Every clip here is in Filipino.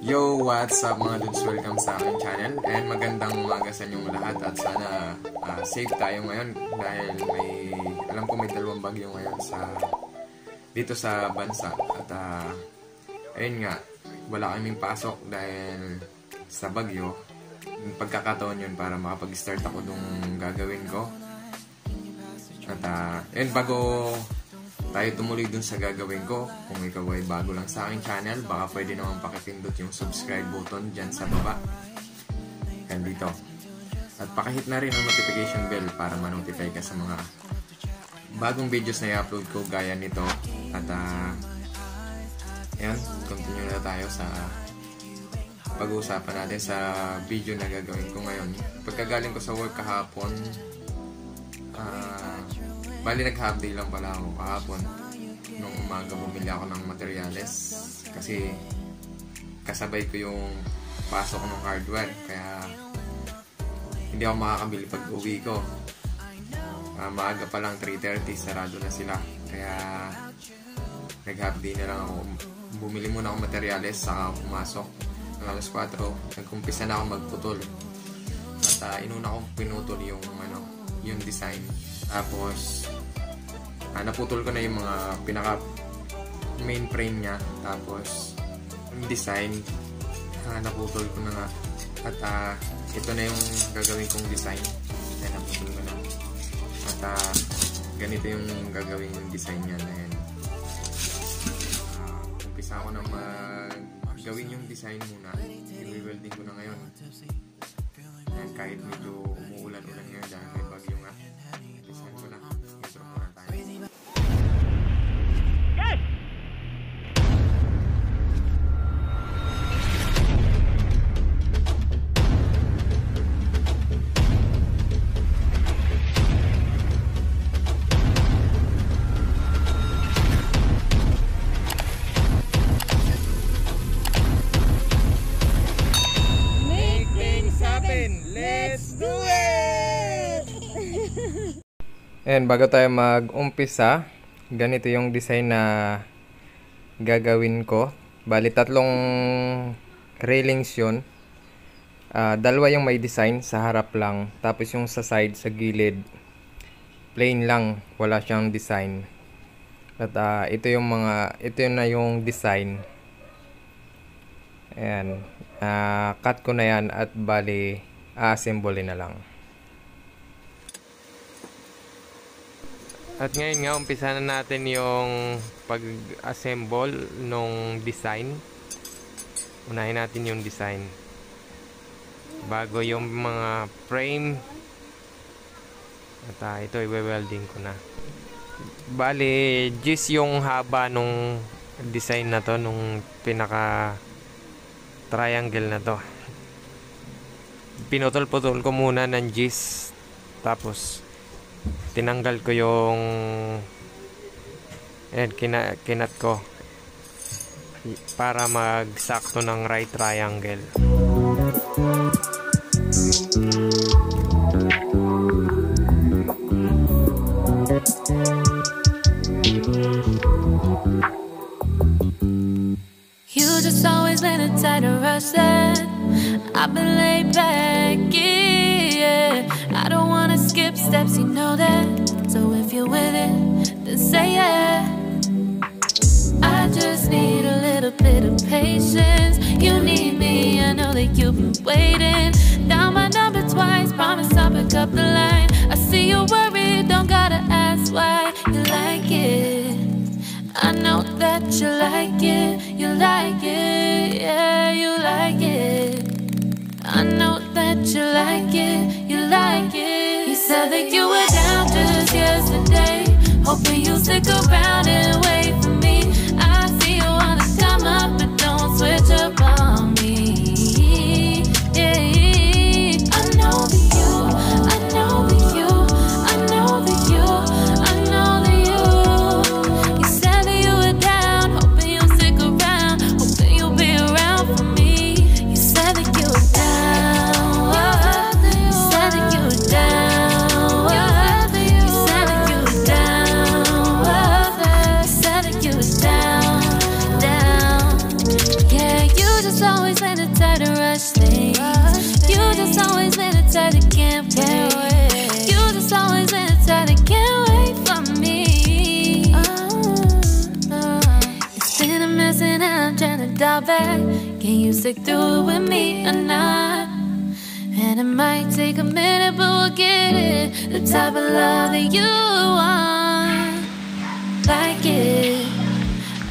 Yo, what's up mga dudes? Welcome sa aking channel and magandang umaga sa inyong lahat at sana safe tayo ngayon dahil alam ko may dalawang bagyo ngayon dito sa bansa at ayun nga, wala kaming pasok dahil sa bagyo. Pagkakataon yun para makapag-start ako nung gagawin ko at ayun, bago tayo tumuloy dun sa gagawin ko, kung ikaw ay bago lang sa aking channel, baka pwede naman pakipindot yung subscribe button dyan sa baba and dito, at pakihit na rin ang notification bell para ma-notify ka sa mga bagong videos na i-upload ko gaya nito. At ayan, continue na tayo sa pag-uusapan natin sa video na gagawin ko ngayon. Pagkagaling ko sa work kahapon, bali nag-half day lang pala ako kahapon. Nung umaga bumili ako ng materyales kasi kasabay ko yung pasok ng hardware, kaya hindi ako makakabili pag uwi ko. Maaga pa lang, 3:30, sarado na sila, kaya nag-half day na lang ako. Bumili muna ako materyales, saka ako pumasok. Alas 4, nag-umpisa na ako magputol at inuna akong pinutol yung design. Tapos naputol ko na yung mga pinaka main frame niya, tapos yung design naputol ko na nga at ito na yung gagawin kong design. Naputol ko na at ganito yung gagawin yung design niya na yan. Umpisa ko na gawin yung design muna, i-welding ko na ngayon. And kahit medyo umuulan-ulan ngayon dahil may bagyo nga, design ko na. Intro muna tayo. Let's do it! And bago tayo mag-umpisa, ganito yung design na gagawin ko. Bali, 3 railings yun. Dalawa yung may design sa harap lang, tapos yung sa side, sa gilid, plain lang, wala siyang design. At ito na yung design. Ayan, cut ko na yan at bali assemble na lang. At ngayon nga, umpisa na natin yung pag-assemble nung design. Unahin natin yung design bago yung mga frame. At ito i-welding ko na. Bali, gis yung haba nung design na to, nung pinaka triangle na to. Pinutol-putol ko muna ng gis, tapos tinanggal ko yung kinat ko para magsakto ng right triangle. You just always been a tight rush that I've been laid back, yeah. I don't wanna skip steps, you know that. So if you're with it, then say yeah. I just need a little bit of patience. You need me, I know that you've been waiting. Down my number twice, promise I'll pick up the line. I see you worried, don't gotta ask why. You like it, I know that you like it. You like it, yeah, you like it. I know that you like it, you like it. You said that you were down just yesterday, hoping you'll stick around and wait for me. I see you wanna come up, but don't switch up on me. Yeah, I know that you, I know that you, I know that you, I know that you. You said that you were down, hoping you'll stick around. just always been the type to rush things. You just always been the type that can't wait. You just always been the type that can't wait for me. It's been a mess and I'm trying to dial back. Can you stick through it with me or not? And it might take a minute, but we'll get it. The type of love that you want. Like it.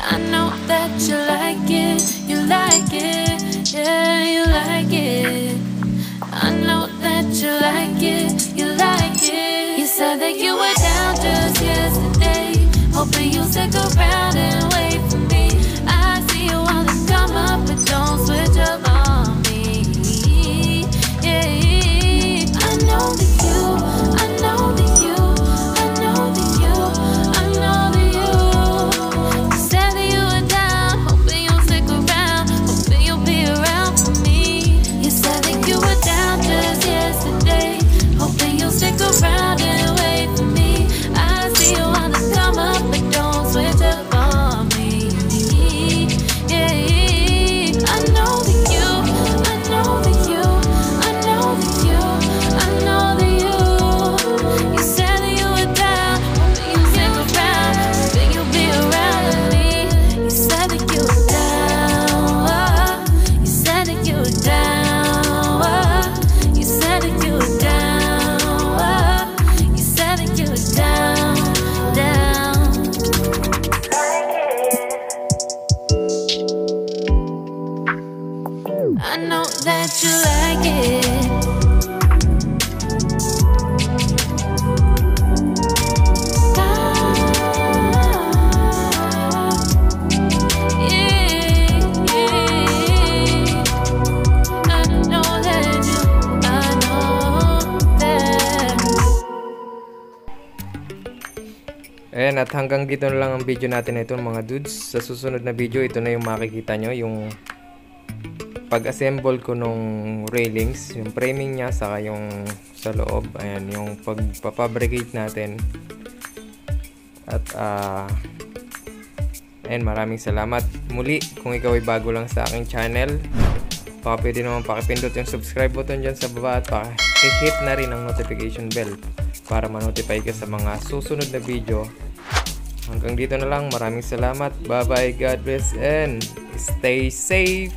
I know that you like it. You like it. Yeah, you like it. I know that you like it. You like it. You said that you were down just yesterday, hoping you'll stick around and wait for me. I see you wanna come up, but don't switch up on me. Yeah, I know that you, I know that you, I know that you, I know that you. You said that you were down, hoping you'll stick around, hoping you'll be around for me. You said that you were down just yesterday, hoping you'll stick around and wait for me. I see you wanna come up, but don't switch up on me. Yeah, I know that you, I know that you, I know that you, I know that you. You said that you were down, hoping you'll stick around, hoping you'll be around with me. You said that you were down, you said that you were down, you said that you were down, you said that you were down, down. I know that you like it. I know that you, I know that. Ayan, at hanggang dito na lang ang video natin ito mga dudes. Sa susunod na video, ito na yung makikita nyo, yung pag-assemble ko nung railings, yung framing niya, saka yung sa loob. Ayan, yung pagpapabricate natin. At ayan, maraming salamat. Muli, kung ikaw ay bago lang sa aking channel, baka pwede naman pakipindot yung subscribe button dyan sa baba at pakihit na rin ang notification bell para ma-notify ka sa mga susunod na video. Hanggang dito na lang. Maraming salamat. Bye bye. God bless and stay safe.